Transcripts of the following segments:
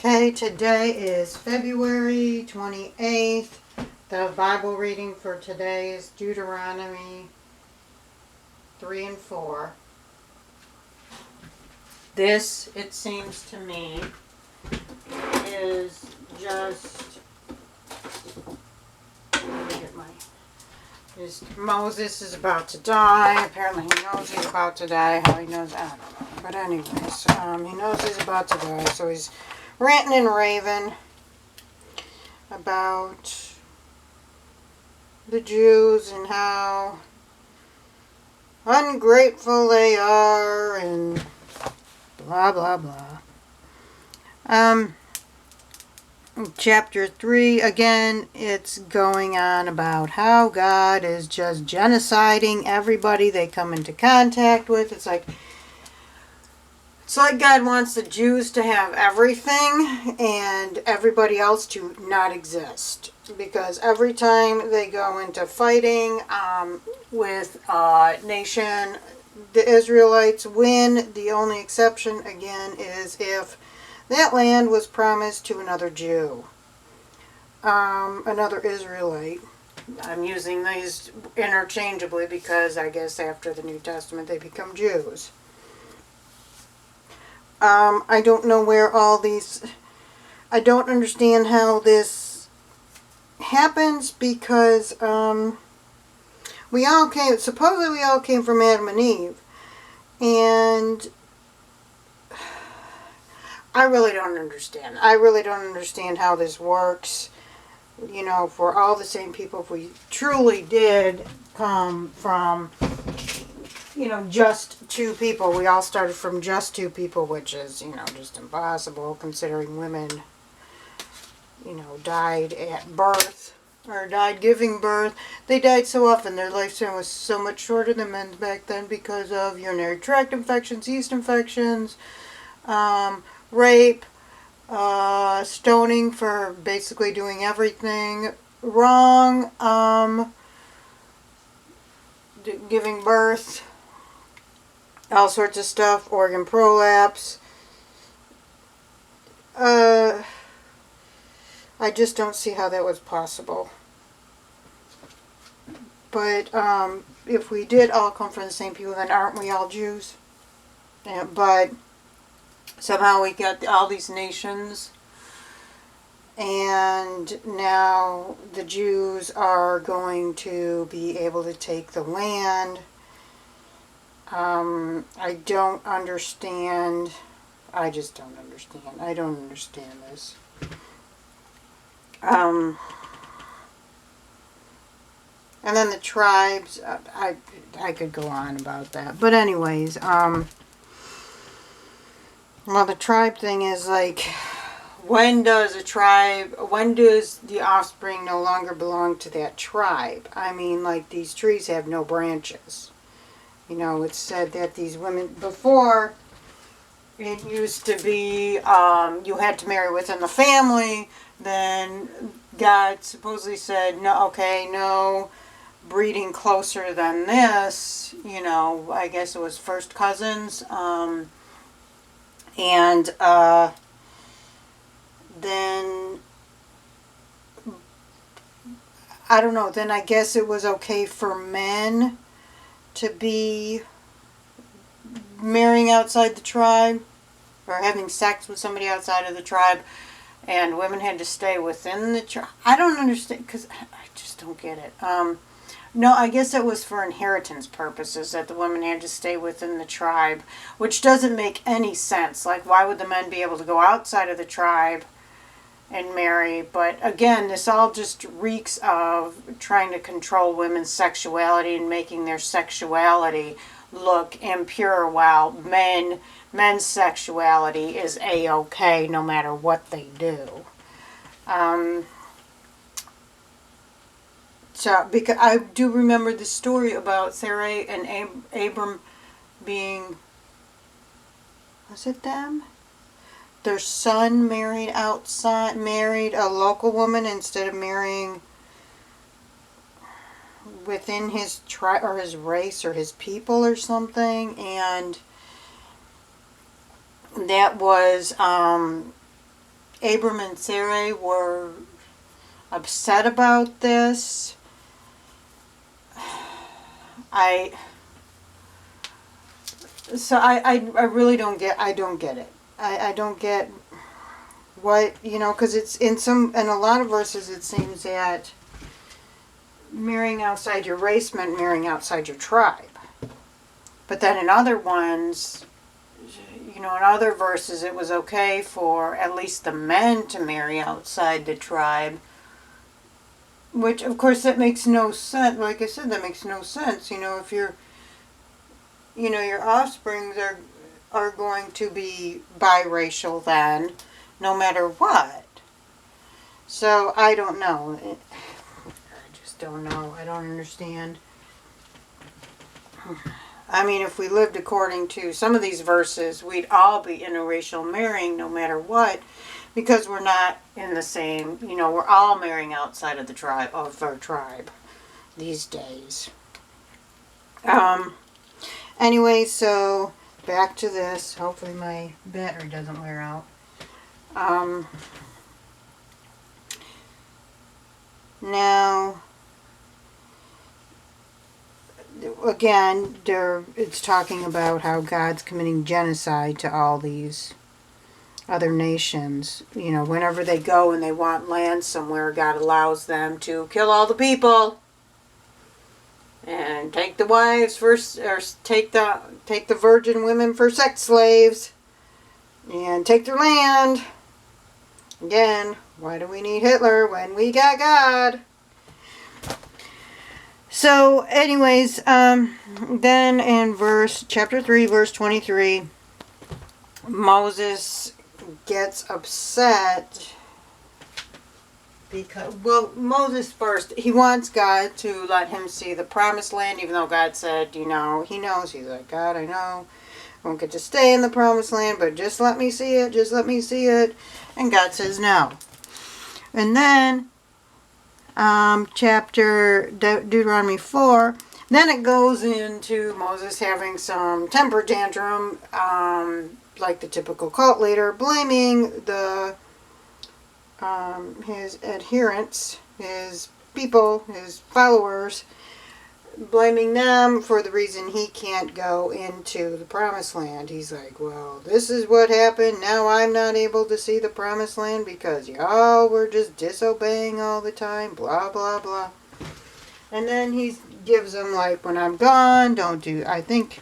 Okay, today is February 28th. The Bible reading for today is Deuteronomy 3 and 4. This, it seems to me, is just... Moses is about to die. Apparently he knows he's about to die. How he knows, I don't know. But anyways, he knows he's about to die, so he's ranting and raving about the Jews and how ungrateful they are and blah blah blah. Chapter 3, again, it's going on about how God is just genociding everybody they come into contact with. It's like God wants the Jews to have everything and everybody else to not exist. Because every time they go into fighting with a nation, the Israelites win. The only exception, again, is if that land was promised to another Jew, another Israelite. I'm using these interchangeably because I guess after the New Testament they become Jews. I don't know where all these... I don't understand how this happens because supposedly we all came from Adam and Eve. And I really don't understand. I really don't understand how this works. You know, if we're all the same people, if we truly did come from, you know, just two people. We all started from just two people, which is, you know, just impossible considering women, you know, died at birth or died giving birth. They died so often. Their lifespan was so much shorter than men's back then because of urinary tract infections, yeast infections, rape, stoning for basically doing everything wrong, giving birth, all sorts of stuff, organ prolapse. I just don't see how that was possible. But if we did all come from the same people, then aren't we all Jews? Yeah, but somehow we got all these nations, and now the Jews are going to be able to take the land. I don't understand. I just don't understand. I don't understand this. And then the tribes, I could go on about that. But anyways, well, the tribe thing is like, when does the offspring no longer belong to that tribe? I mean, like, these trees have no branches. You know, it's said that these women, before, it used to be, you had to marry within the family. Then God supposedly said, no breeding closer than this. You know, I guess it was first cousins. And then, I don't know, then I guess it was okay for men to be marrying outside the tribe or having sex with somebody outside of the tribe, and women had to stay within the tribe. I don't understand, because I just don't get it. No, I guess it was for inheritance purposes that the women had to stay within the tribe, which doesn't make any sense. Like, why would the men be able to go outside of the tribe and marry? But again, this all just reeks of trying to control women's sexuality and making their sexuality look impure, while men's sexuality is A-okay no matter what they do. So, because I do remember the story about Sarai and Abram being, was it them? Their son married a local woman instead of marrying within his tribe or his race or his people or something, and that was Abram and Sarai were upset about this. I really don't get it. I don't get what, because it's in a lot of verses it seems that marrying outside your race meant marrying outside your tribe. But then in other ones, in other verses it was okay for at least the men to marry outside the tribe. Which, of course, that makes no sense. Like I said, that makes no sense. If you're, your offsprings are going to be biracial then, no matter what. So, I don't know. I just don't know. I don't understand. I mean, if we lived according to some of these verses, we'd all be interracial marrying no matter what. Because we're not in the same, we're all marrying outside of our tribe these days. Anyway, so back to this. Hopefully my battery doesn't wear out. Now, again, it's talking about how God's committing genocide to all these other nations. Whenever they go and they want land somewhere, God allows them to kill all the people and take the wives first, or take the virgin women for sex slaves and take their land. Again, why do we need Hitler when we got God? So anyways, then in chapter 3 verse 23, Moses gets upset because, Moses first, he wants God to let him see the promised land, even though God said, he knows. He's like, God, I know I won't get to stay in the promised land, but just let me see it, and God says no. And then Deuteronomy 4, then it goes into Moses having some temper tantrum, like the typical cult leader, blaming his adherents, his people, his followers, blaming them for the reason he can't go into the promised land. He's like, well, this is what happened. Now I'm not able to see the promised land because y'all were just disobeying all the time, blah, blah, blah. And then he gives them, like, when I'm gone, don't do, I think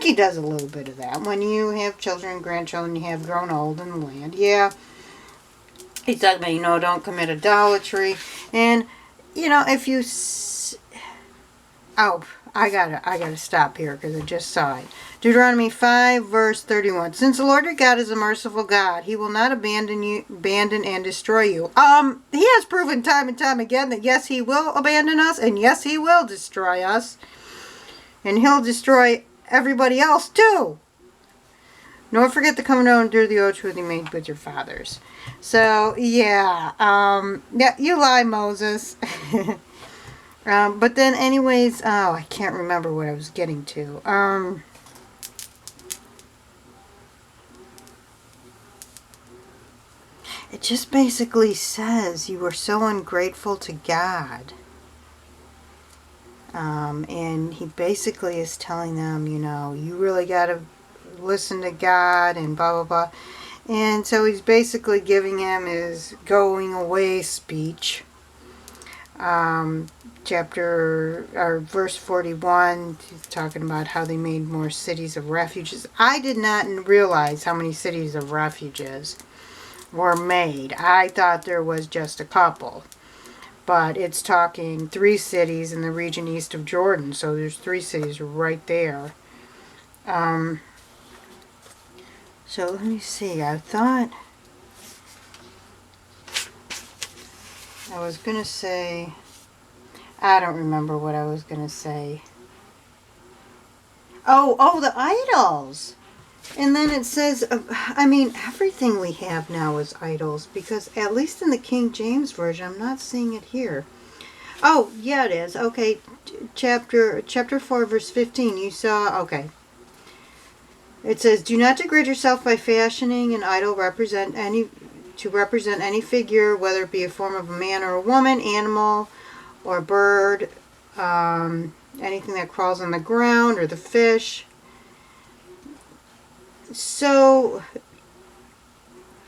he does a little bit of that. When you have children and grandchildren, you have grown old in the land. Yeah. He's talking about, don't commit idolatry. And, if you... I gotta stop here because I just saw it. Deuteronomy 5 verse 31. Since the Lord your God is a merciful God, he will not abandon and destroy you. He has proven time and time again that yes, he will abandon us, and yes, he will destroy us. And he'll destroy everybody else too. Nor forget the covenant under the oath which he made with your fathers. So, yeah, you lie, Moses. But then anyways, I can't remember what I was getting to. It just basically says you were so ungrateful to God. And he basically is telling them, you really got to listen to God and blah, blah, blah. And so he's basically giving him his going away speech. Verse 41, he's talking about how they made more cities of refuges. I did not realize how many cities of refuges were made. I thought there was just a couple. But it's talking 3 cities in the region east of Jordan. So there's 3 cities right there. So let me see. I thought I was going to say... I don't remember what I was going to say. Oh, the idols. And then it says, everything we have now is idols. Because at least in the King James Version, I'm not seeing it here. Oh, yeah, it is. Okay, chapter 4, verse 15. You saw, okay. It says, do not degrade yourself by fashioning an idol representing to represent any figure, whether it be a form of a man or a woman, animal or a bird, anything that crawls on the ground, or the fish. So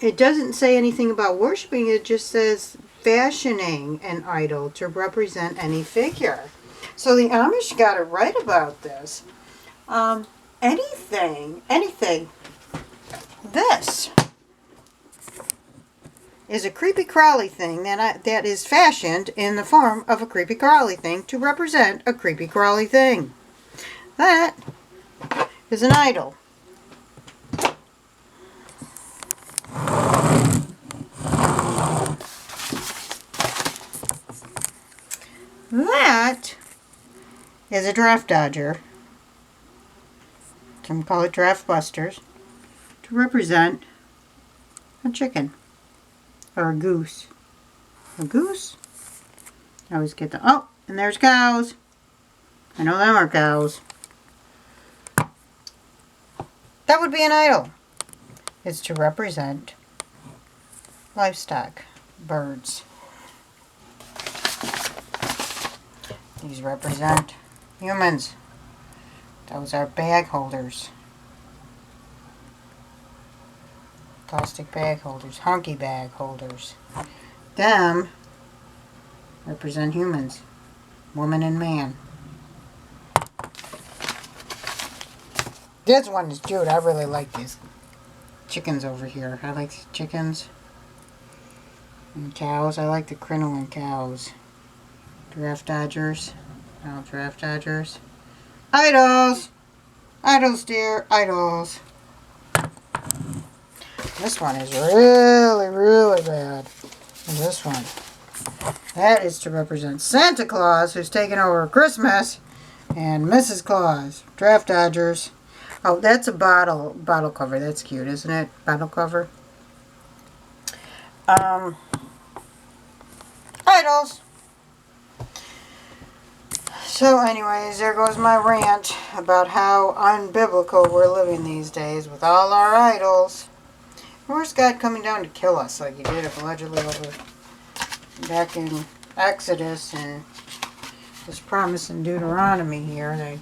it doesn't say anything about worshiping. It just says fashioning an idol to represent any figure. So the Amish got it right about this. Anything. This is a creepy crawly thing that is fashioned in the form of a creepy crawly thing to represent a creepy crawly thing. That is an idol. That is a draft dodger. Some call it draft busters, to represent a chicken or a goose. A goose? I always get the, oh, and there's cows. I know them are cows. That would be an idol. It's to represent livestock, birds. These represent humans. Those are bag holders. Plastic bag holders, hunky bag holders. Them represent humans, woman and man. This one is cute. I really like these chickens over here. I like chickens and cows. I like the crinoline cows. Draft dodgers. Oh, draft dodgers. Idols! Idols, dear. Idols. This one is really, really bad. And this one. That is to represent Santa Claus, who's taking over Christmas, and Mrs. Claus. Draft dodgers. Oh, that's a bottle cover. That's cute, isn't it? Bottle cover. Idols. So anyways, there goes my rant about how unbiblical we're living these days with all our idols. Where's God coming down to kill us like he did allegedly over back in Exodus and this promise in Deuteronomy here?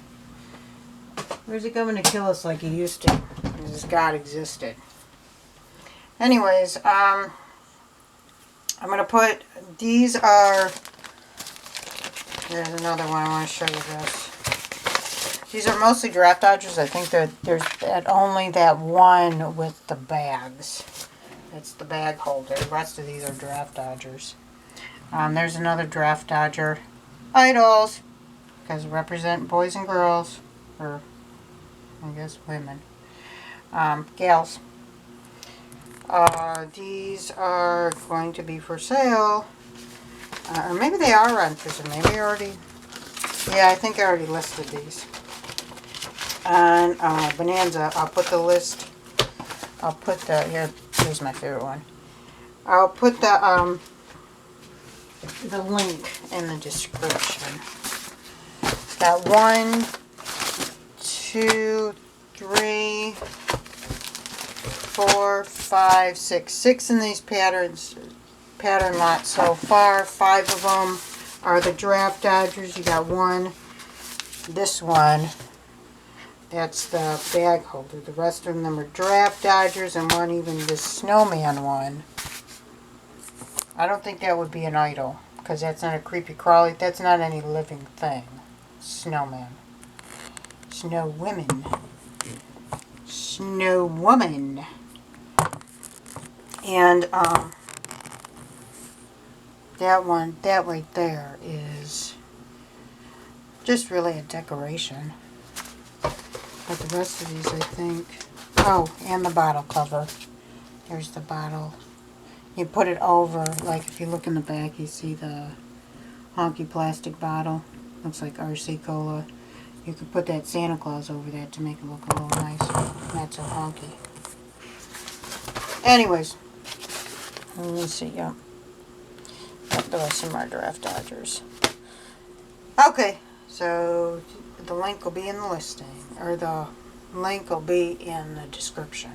Where's he coming to kill us like he used to? Because God existed. Anyways, I'm going to put, these are, there's another one I want to show you this. These are mostly draft dodgers. I think that there's only that one with the bags. It's the bag holder. The rest of these are draft dodgers. There's another draft dodger. Idols. Because represent boys and girls. Or, I guess, women. Gals. These are going to be for sale. Or maybe they are renters. Or maybe I already... Yeah, I think I already listed these. On Bonanza, I'll put the list. I'll put the... Here's my favorite one. I'll put the link in the description. It's got 1, 2, 3, 4, 5, 6. 6 in these pattern lots so far. 5 of them are the draft dodgers. You got one. This one. That's the bag holder. The rest of them are draft dodgers, and one even this snowman one. I don't think that would be an idol, because that's not a creepy crawly. That's not any living thing. Snowman. Snow women. Snow woman. And that one, that right there is just really a decoration. But the rest of these, I think... Oh, and the bottle cover. There's the bottle. You put it over, like if you look in the back, you see the honky plastic bottle. Looks like RC Cola. You could put that Santa Claus over that to make it look a little nicer. Not so honky. Anyways. Let me see, yeah. The rest of them are draft dodgers. Okay, so... The link will be in the listing, or the link will be in the description.